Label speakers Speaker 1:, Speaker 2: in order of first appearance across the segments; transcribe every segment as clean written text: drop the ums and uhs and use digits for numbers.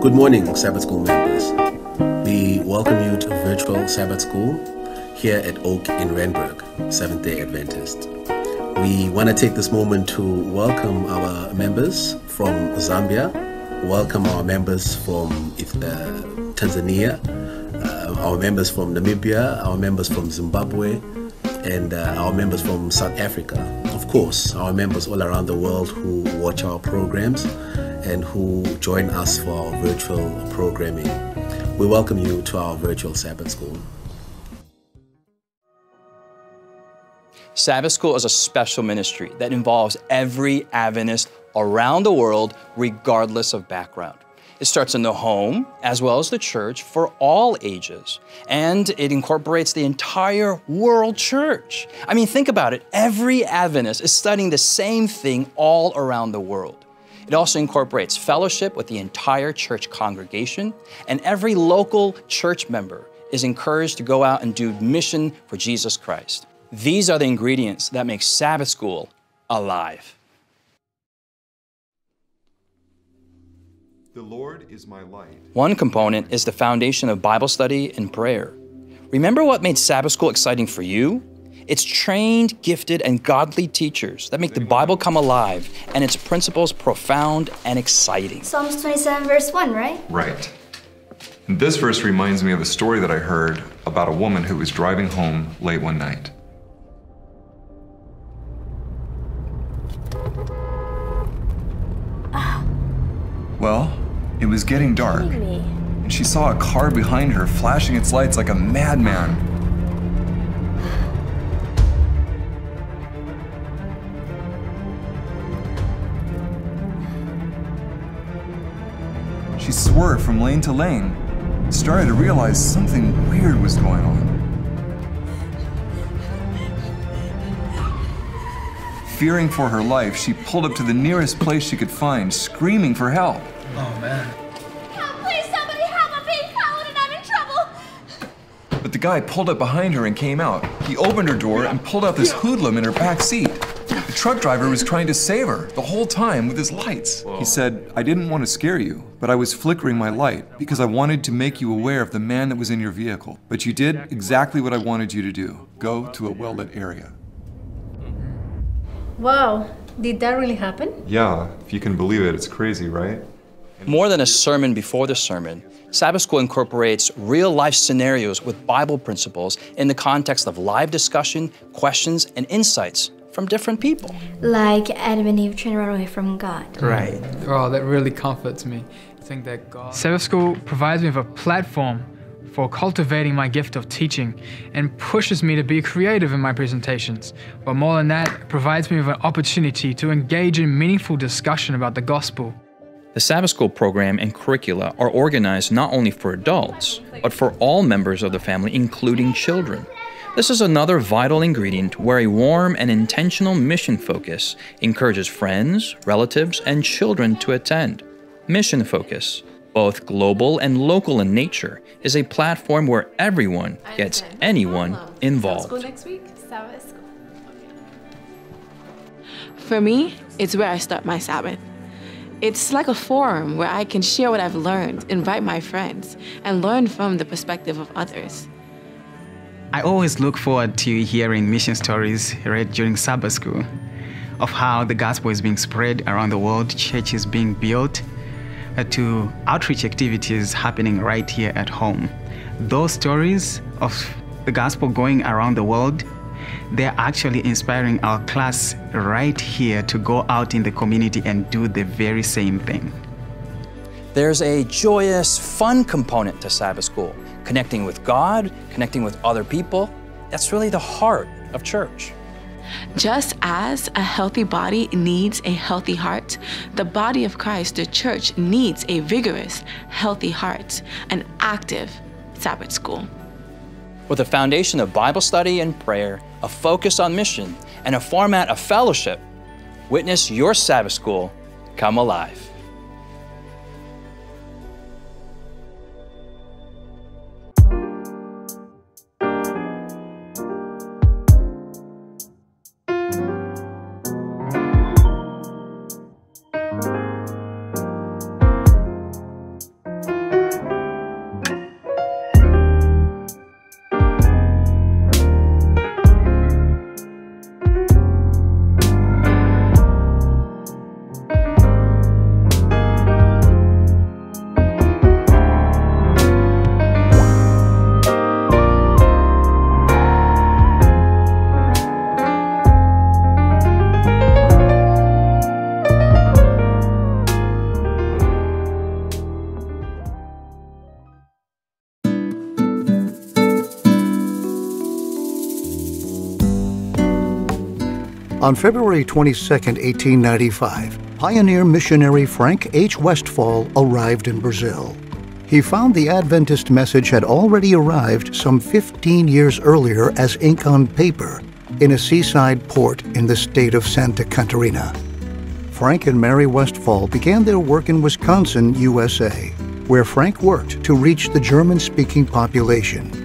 Speaker 1: Good morning, Sabbath School members. We welcome you to virtual Sabbath School here at Oak in Randburg, Seventh-day Adventist. We want to take this moment to welcome our members from Zambia, welcome our members from Tanzania, our members from Namibia, our members from Zimbabwe, and our members from South Africa. Of course, our members all around the world who watch our programs and who join us for our virtual programming. We welcome you to our virtual Sabbath School.
Speaker 2: Sabbath School is a special ministry that involves every Adventist around the world, regardless of background. It starts in the home, as well as the church, for all ages. And it incorporates the entire world church. I mean, think about it. Every Adventist is studying the same thing all around the world. It also incorporates fellowship with the entire church congregation, and every local church member is encouraged to go out and do mission for Jesus Christ. These are the ingredients that make Sabbath School alive.
Speaker 3: The Lord is my light.
Speaker 2: One component is the foundation of Bible study and prayer. Remember what made Sabbath School exciting for you? It's trained, gifted, and godly teachers that make the Bible come alive and its principles profound and exciting.
Speaker 4: Psalms 27 verse 1, right?
Speaker 3: Right. And this verse reminds me of a story that I heard about a woman who was driving home late one night. Well, it was getting dark, and she saw a car behind her flashing its lights like a madman. She swerved from lane to lane, started to realize something weird was going on. Fearing for her life, she pulled up to the nearest place she could find, screaming for help.
Speaker 5: Oh, man.
Speaker 4: Help, please, somebody help! I'm being followed and I'm in trouble!
Speaker 3: But the guy pulled up behind her and came out. He opened her door and pulled out this hoodlum in her back seat. The truck driver was trying to save her the whole time with his lights. He said, "I didn't want to scare you, but I was flickering my light because I wanted to make you aware of the man that was in your vehicle. But you did exactly what I wanted you to do. Go to a well-lit area."
Speaker 6: Wow, did that really happen?
Speaker 3: Yeah, if you can believe it, it's crazy, right?
Speaker 2: More than a sermon before the sermon, Sabbath School incorporates real-life scenarios with Bible principles in the context of live discussion, questions, and insights from different people.
Speaker 4: Like Adam and Eve trying to run away from God.
Speaker 5: Right. Oh, that really comforts me. I think that God... Sabbath School provides me with a platform for cultivating my gift of teaching and pushes me to be creative in my presentations. But more than that, it provides me with an opportunity to engage in meaningful discussion about the gospel.
Speaker 2: The Sabbath School program and curricula are organized not only for adults, but for all members of the family, including children. This is another vital ingredient where a warm and intentional mission focus encourages friends, relatives, and children to attend. Mission focus, both global and local in nature, is a platform where everyone gets anyone involved.
Speaker 7: Sabbath School next week? Sabbath School. For me, it's where I start my Sabbath. It's like a forum where I can share what I've learned, invite my friends, and learn from the perspective of others.
Speaker 8: I always look forward to hearing mission stories read during Sabbath School of how the gospel is being spread around the world, churches being built, to outreach activities happening right here at home. Those stories of the gospel going around the world, they're actually inspiring our class right here to go out in the community and do the very same thing.
Speaker 2: There's a joyous, fun component to Sabbath School, connecting with God, connecting with other people. That's really the heart of church.
Speaker 7: Just as a healthy body needs a healthy heart, the body of Christ, the church, needs a vigorous, healthy heart, an active Sabbath School.
Speaker 2: With a foundation of Bible study and prayer, a focus on mission, and a format of fellowship, witness your Sabbath School come alive.
Speaker 9: On February 22, 1895, pioneer missionary Frank H. Westphal arrived in Brazil. He found the Adventist message had already arrived some 15 years earlier as ink on paper in a seaside port in the state of Santa Catarina. Frank and Mary Westphal began their work in Wisconsin, USA, where Frank worked to reach the German-speaking population.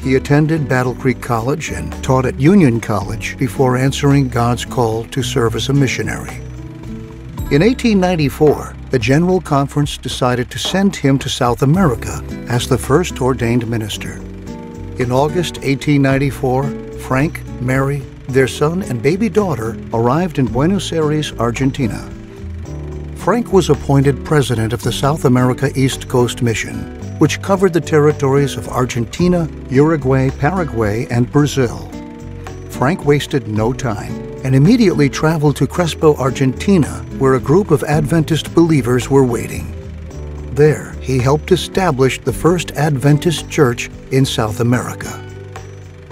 Speaker 9: He attended Battle Creek College and taught at Union College before answering God's call to serve as a missionary. In 1894, the General Conference decided to send him to South America as the first ordained minister. In August 1894, Frank, Mary, their son and baby daughter arrived in Buenos Aires, Argentina. Frank was appointed president of the South America East Coast Mission, which covered the territories of Argentina, Uruguay, Paraguay, and Brazil. Frank wasted no time and immediately traveled to Crespo, Argentina, where a group of Adventist believers were waiting. There, he helped establish the first Adventist church in South America.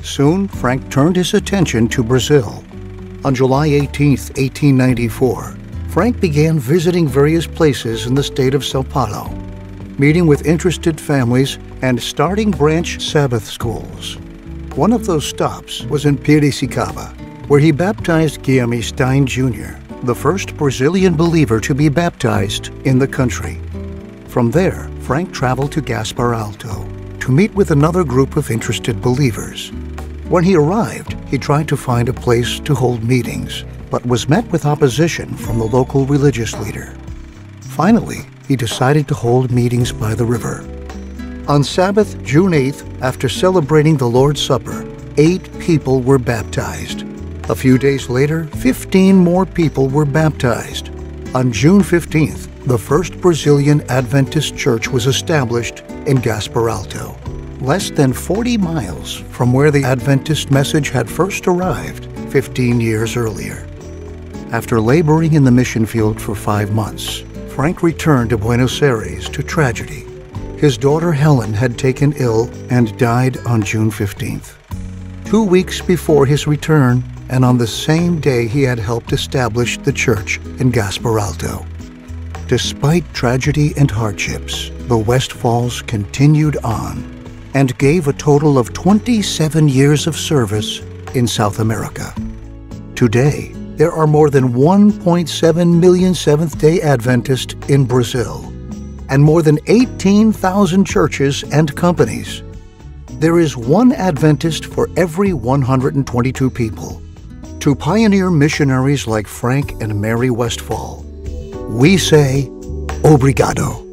Speaker 9: Soon, Frank turned his attention to Brazil. On July 18, 1894, Frank began visiting various places in the state of São Paulo, meeting with interested families and starting branch Sabbath schools. One of those stops was in Piracicaba, where he baptized Guilherme Stein Jr., the first Brazilian believer to be baptized in the country. From there, Frank traveled to Gaspar Alto to meet with another group of interested believers. When he arrived, he tried to find a place to hold meetings, but was met with opposition from the local religious leader. Finally, he decided to hold meetings by the river. On Sabbath, June 8th, after celebrating the Lord's Supper, 8 people were baptized. A few days later, 15 more people were baptized. On June 15th, the first Brazilian Adventist church was established in Gaspar Alto, less than 40 miles from where the Adventist message had first arrived 15 years earlier. After laboring in the mission field for 5 months, Frank returned to Buenos Aires to tragedy. His daughter Helen had taken ill and died on June 15th. 2 weeks before his return, and on the same day he had helped establish the church in Gaspar Alto. Despite tragedy and hardships, the Westphals continued on and gave a total of 27 years of service in South America. Today, there are more than 1.7 million Seventh-day Adventists in Brazil and more than 18,000 churches and companies. There is one Adventist for every 122 people. To pioneer missionaries like Frank and Mary Westphal, we say, Obrigado.